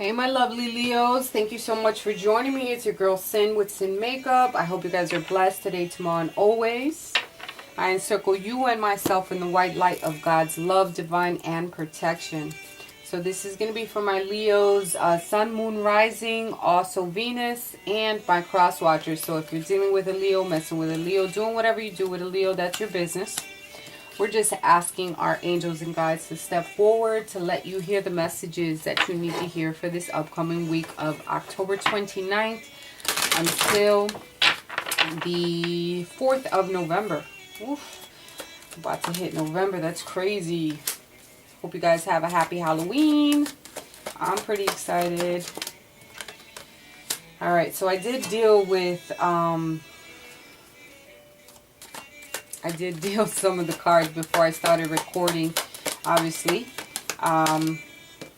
Hey my lovely Leos, thank you so much for joining me. It's your girl Sin with Sin Makeup. I hope you guys are blessed today, tomorrow, and always. I encircle you and myself in the white light of God's love, divine, and protection. So this is going to be for my Leos, Sun, Moon, Rising, also Venus, and my cross watchers. So if you're dealing with a Leo, messing with a Leo, doing whatever you do with a Leo, that's your business. We're just asking our angels and guides to step forward to let you hear the messages that you need to hear for this upcoming week of October 29th until the 4th of November. Oof. About to hit November. That's crazy. Hope you guys have a happy Halloween. I'm pretty excited. Alright, so I did deal with some of the cards before I started recording, obviously,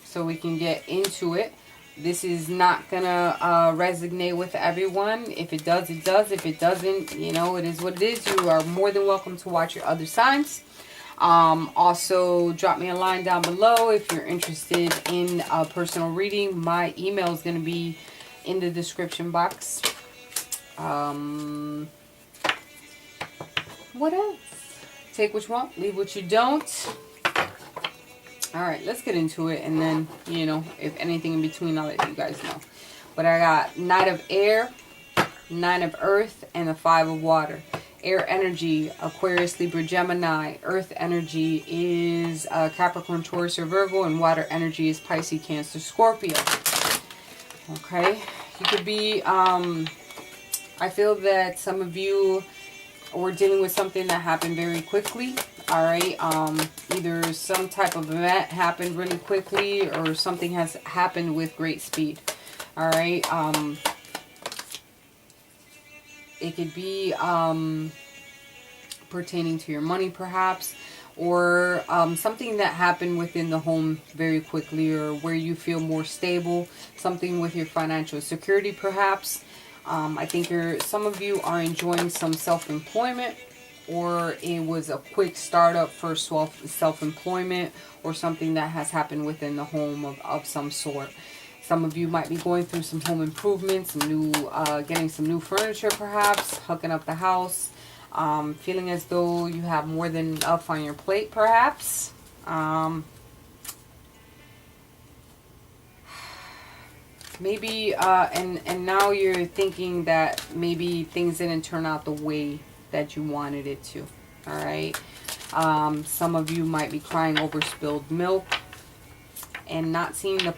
so we can get into it. This is not gonna resonate with everyone. If it does, it does. If it doesn't, you know, it is what it is. You are more than welcome to watch your other signs. Also, drop me a line down below if you're interested in a personal reading. My email is gonna be in the description box. What else? Take what you want, leave what you don't. Alright, let's get into it. And then, you know, if anything in between, I'll let you guys know. But I got Knight of Air, Nine of Earth, and the Five of Water. Air energy, Aquarius, Libra, Gemini. Earth energy is Capricorn, Taurus, or Virgo. And water energy is Pisces, Cancer, Scorpio. Okay. You could be, I feel that some of you we're dealing with something that happened very quickly. All right, either some type of event happened really quickly or something has happened with great speed. All right, it could be pertaining to your money perhaps, or something that happened within the home very quickly, or where you feel more stable, something with your financial security perhaps. I think some of you are enjoying some self-employment, or it was a quick startup for self-employment, or something that has happened within the home of some sort. Some of you might be going through some home improvements, getting some new furniture perhaps, hooking up the house, feeling as though you have more than enough on your plate perhaps. Maybe, and now you're thinking that maybe things didn't turn out the way that you wanted it to. All right. Some of you might be crying over spilled milk and not seeing the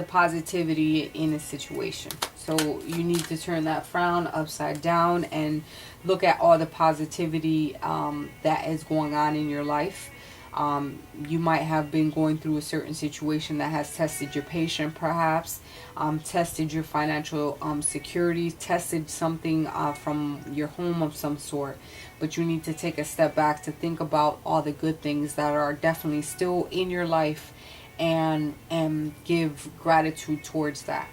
positivity in a situation. So you need to turn that frown upside down and look at all the positivity that is going on in your life. You might have been going through a certain situation that has tested your patience perhaps, tested your financial security, tested something from your home of some sort. But you need to take a step back to think about all the good things that are definitely still in your life, and give gratitude towards that.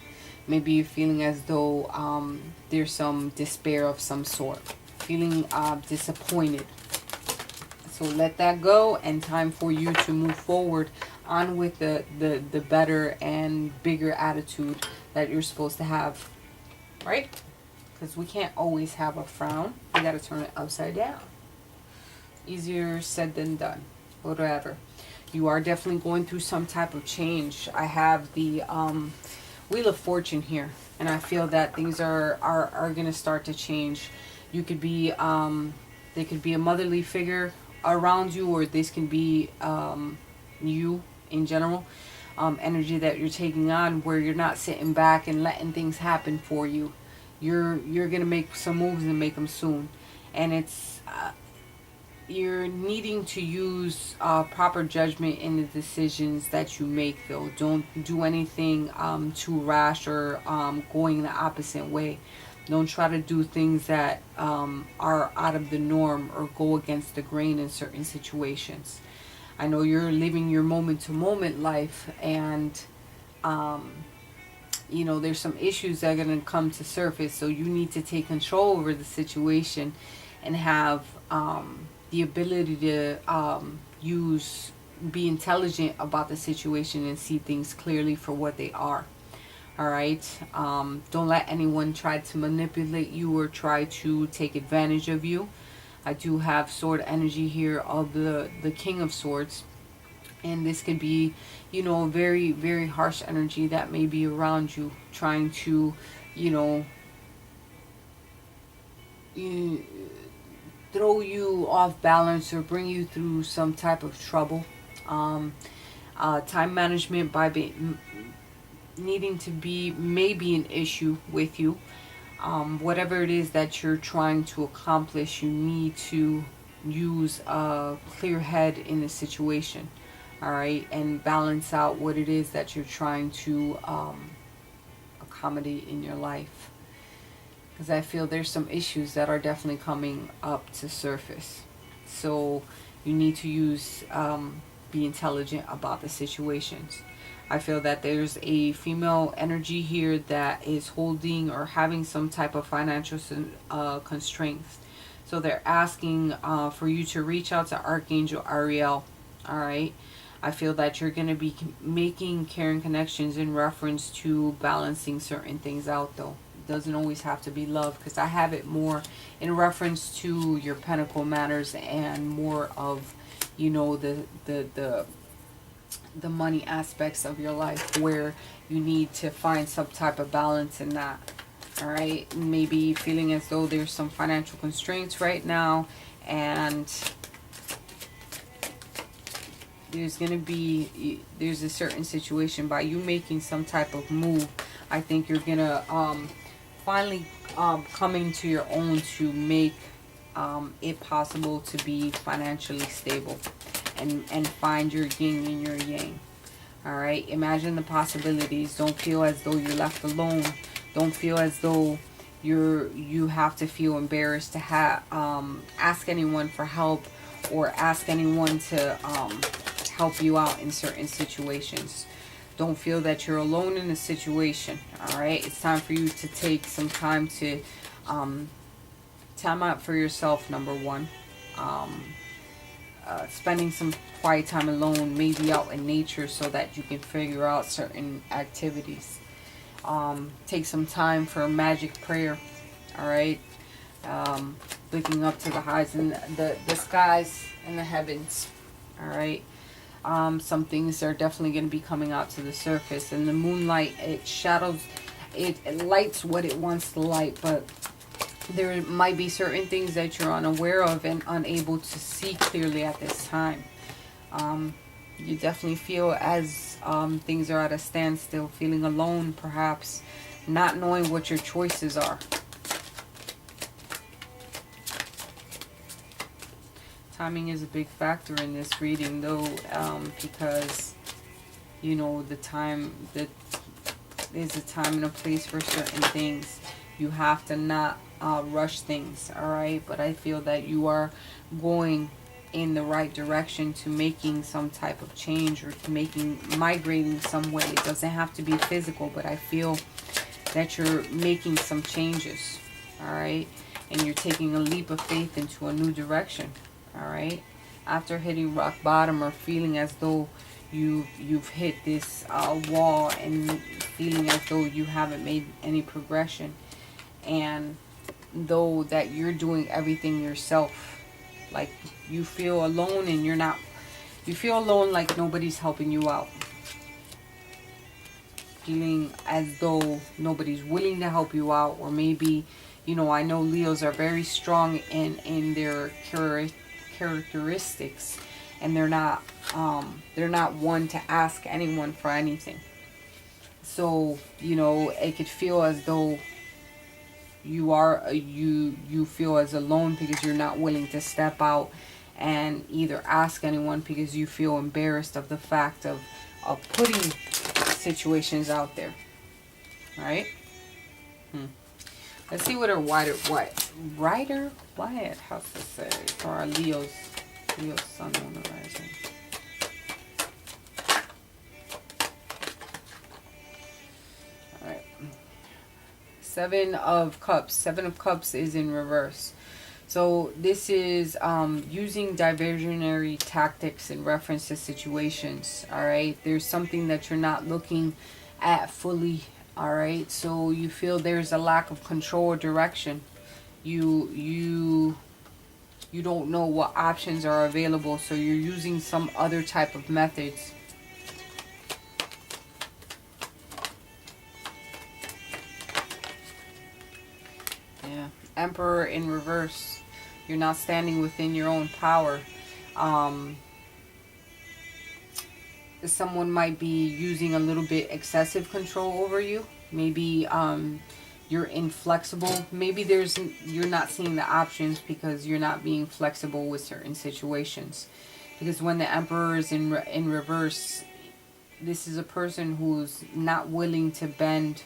Maybe you're feeling as though there's some despair of some sort, feeling disappointed. So let that go, and time for you to move forward on with the better and bigger attitude that you're supposed to have, right? Because we can't always have a frown. We got to turn it upside down. Easier said than done. Whatever. You are definitely going through some type of change. I have the Wheel of Fortune here, and I feel that things are going to start to change. You could be, they could be a motherly figure around you, or this can be you in general. Energy that you're taking on, where you're not sitting back and letting things happen for you. You're gonna make some moves and make them soon, and it's you're needing to use proper judgment in the decisions that you make. Though, don't do anything too rash or going the opposite way. Don't try to do things that are out of the norm or go against the grain in certain situations. I know you're living your moment-to-moment life, and you know, there's some issues that are going to come to surface, so you need to take control over the situation and have the ability to use be intelligent about the situation and see things clearly for what they are. All right. Don't let anyone try to manipulate you or try to take advantage of you. I do have sword energy here of the King of Swords, and this could be, a very, very harsh energy that may be around you, trying to, you know, you, throw you off balance or bring you through some type of trouble. Um, Time management needing to be maybe an issue with you. Whatever it is that you're trying to accomplish, you need to use a clear head in the situation, all right, and balance out what it is that you're trying to accommodate in your life. Because I feel there's some issues that are definitely coming up to surface. So you need to be intelligent about the situations. I feel that there's a female energy here that is holding or having some type of financial constraints. So they're asking for you to reach out to Archangel Ariel. All right. I feel that you're going to be making caring connections in reference to balancing certain things out, though. It doesn't always have to be love, because I have it more in reference to your pentacle matters and more of, the money aspects of your life, where you need to find some type of balance in that. All right, maybe feeling as though there's some financial constraints right now, and there's a certain situation by you making some type of move. I think you're gonna finally come into your own to make it possible to be financially stable and find your yin and your yang. All right, imagine the possibilities. Don't feel as though you're left alone. Don't feel as though you have to feel embarrassed to ask anyone for help, or ask anyone to help you out in certain situations. Don't feel that you're alone in a situation. All right, it's time for you to take some time to time out for yourself. Number one, spending some quiet time alone, maybe out in nature, so that you can figure out certain activities. Take some time for magic prayer. All right, looking up to the highs and the skies and the heavens. All right. Some things are definitely going to be coming out to the surface, and the moonlight, it lights what it wants to light, but there might be certain things that you're unaware of and unable to see clearly at this time. You definitely feel as things are at a standstill, feeling alone, perhaps not knowing what your choices are. Timing is a big factor in this reading, though, because the time that there's a time and a place for certain things. You have to not rush things, all right? But I feel that you are going in the right direction to making some type of change, or to migrating some way. It doesn't have to be physical, but I feel that you're making some changes, all right? And you're taking a leap of faith into a new direction. All right, after hitting rock bottom, or feeling as though you've hit this wall, and feeling as though you haven't made any progression, and though that you're doing everything yourself, like you feel alone, and you feel alone, like nobody's helping you out, feeling as though nobody's willing to help you out, or maybe, I know Leos are very strong in their characteristics, and they're not one to ask anyone for anything. So it could feel as though you feel as alone, because you're not willing to step out and either ask anyone, because you feel embarrassed of the fact of putting situations out there. Right? Let's see what a Rider Wyatt has to say for our Leo's sun, moon, and rising. Alright. Seven of Cups. Seven of Cups is in reverse. So this is using diversionary tactics in reference to situations. All right, there's something that you're not looking at fully. All right, so you feel there's a lack of control or direction. You don't know what options are available, so you're using some other type of methods. Yeah, Emperor in reverse. You're not standing within your own power. Um, Someone might be using a little bit excessive control over you. Maybe you're inflexible. Maybe you're not seeing the options because you're not being flexible with certain situations. Because when the Emperor is in reverse, this is a person who's not willing to bend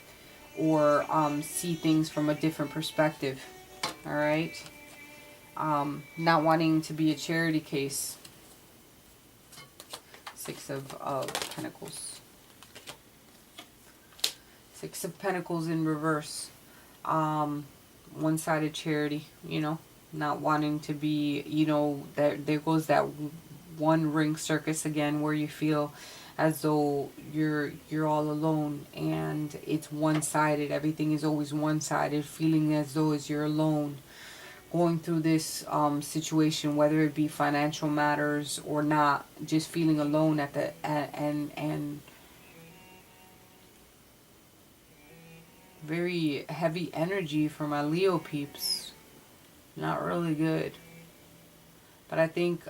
or see things from a different perspective. All right, not wanting to be a charity case. Six of Pentacles. Six of Pentacles in reverse. One-sided charity, you know, not wanting to be, you know, there goes that one ring circus again, where you feel as though you're all alone and it's one-sided. Everything is always one-sided, feeling as though as you're alone going through this situation, whether it be financial matters or not, just feeling alone at the and very heavy energy for my Leo peeps. Not really good. But I think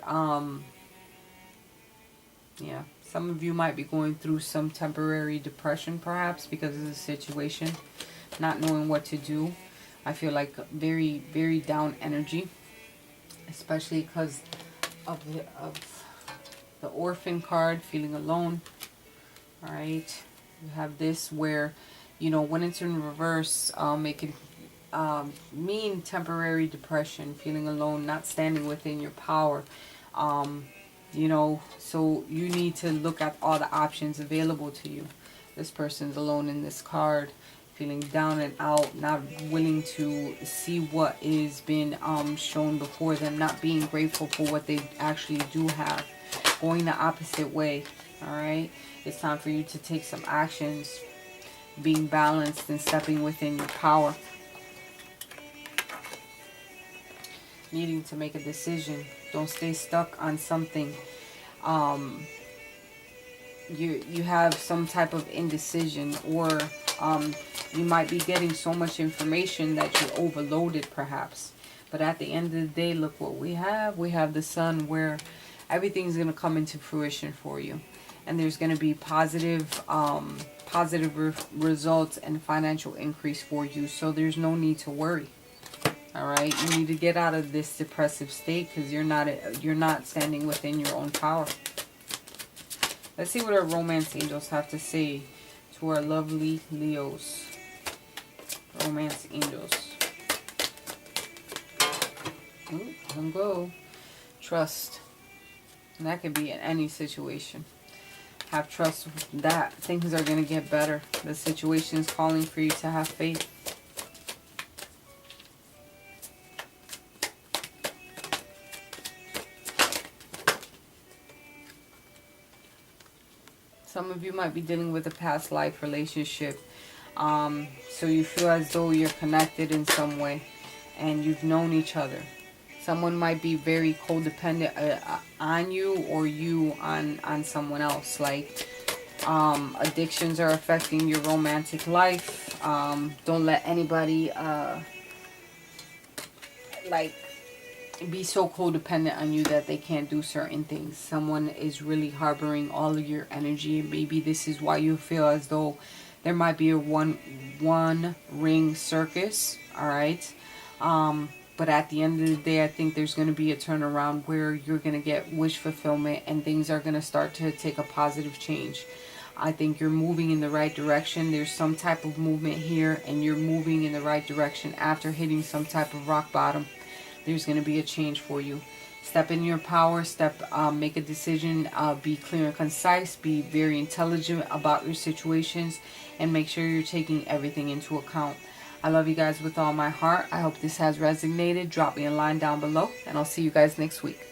yeah, some of you might be going through some temporary depression perhaps because of the situation, not knowing what to do. I feel like very, very down energy, especially because of the orphan card, feeling alone. All right, you have this where, you know, when it's in reverse, it can mean temporary depression, feeling alone, not standing within your power. You know, so you need to look at all the options available to you. This person's alone in this card, feeling down and out, not willing to see what is been shown before them, not being grateful for what they actually do have, going the opposite way. All right, it's time for you to take some actions, being balanced and stepping within your power, needing to make a decision. Don't stay stuck on something. You have some type of indecision, or you might be getting so much information that you're overloaded perhaps. But at the end of the day, look what we have. We have the Sun, where everything's going to come into fruition for you. And there's going to be positive results and financial increase for you. So there's no need to worry. All right, you need to get out of this depressive state because you're not standing within your own power. Let's see what our romance angels have to say to our lovely Leos. Romance angels. Ooh, let them go. Trust. And that could be in any situation. Have trust that things are going to get better. The situation is calling for you to have faith. Some of you might be dealing with a past life relationship. So you feel as though you're connected in some way and you've known each other. Someone might be very codependent on you, or you on someone else. Like addictions are affecting your romantic life. Don't let anybody like be so codependent on you that they can't do certain things. Someone is really harboring all of your energy. Maybe this is why you feel as though there might be a one ring circus. All right. But at the end of the day, I think there's going to be a turnaround where you're going to get wish fulfillment and things are going to start to take a positive change. I think you're moving in the right direction. There's some type of movement here, and you're moving in the right direction after hitting some type of rock bottom. There's going to be a change for you. Step in your power. Make a decision. Be clear and concise. Be very intelligent about your situations, and make sure you're taking everything into account. I love you guys with all my heart. I hope this has resonated. Drop me a line down below, and I'll see you guys next week.